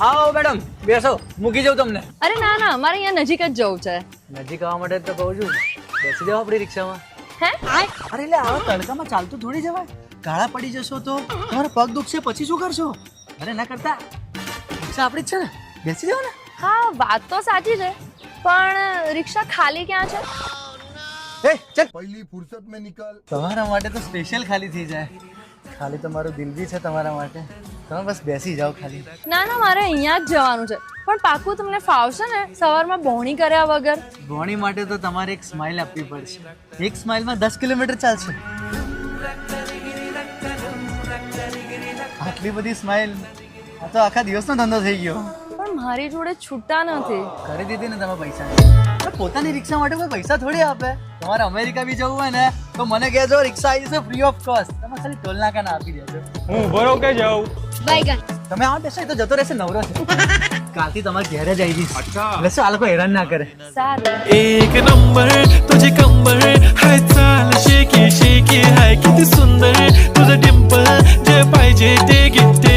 આવો મેડમ બેસો, મૂકી જાઉં તમને. અરે ના ના, અમારે અહીંયા નજીક જ જવું છે. નજીક આવવા માટે તો કહું છું, બેસી જાઓ આપણી રિક્ષામાં. હે? અરે એટલે આવા તડકામાં ચાલતું થોડી જવાય. કાળા પડી જશો તો તમારા પગ દુખશે, પછી શું કરશો? અરે ના કરતા રિક્ષા આપણી જ છે ને, બેસી જાઓ ને. હા, વાત તો સાચી છે, પણ રિક્ષા ખાલી ક્યાં છે? એ ચલ, पहली फुर्सत में निकल. તમારા માટે તો સ્પેશિયલ ખાલી થઈ જાય. ખાલી તમારું દિલ બી છે તમારા માટે. તમે બસ બેસી જાઓ ખાલી. ના ના, મારે અહીંયા જ જવાનું છે, પણ પાકું તમને ફાવશે ને સવારમાં બોણી કર્યા વગર? ભોણી માટે તો તમારે એક સ્માઇલ આપવી પડશે. એક સ્માઇલમાં 10 કિલોમીટર ચાલશે. આટલી બધી સ્માઇલ, આ તો આખા દિવસનો ધંધો થઈ ગયો. પણ મારી જોડે છૂટા નથી. કરી દીધી ને તમે પૈસા. પોતાની રિક્ષા માટે કોઈ પૈસા થોડી આપે. તમારે અમેરિકા બી જવું હોય ને તો મને કહેજો, રિક્ષા આવી જશે ફ્રી ઓફ કોસ્ટ. તમે ખાલી ટોલ નાકા ના આપી દેજો. હું બરો કે જાઉં. બાય. તમે આવો બેસો, એ તો જતો રહેશે, નવરો છે. કાલથી તમારે ઘેરે જ આવી જઈશ. એટલે શું આ લોકો હેરાન ના કરે. સારું. एक नंबर तुझे कंबर हाय चाल शेकी शेकी हाय किती सुंदर तुझं डिंपल जे पाहिजे ते घेते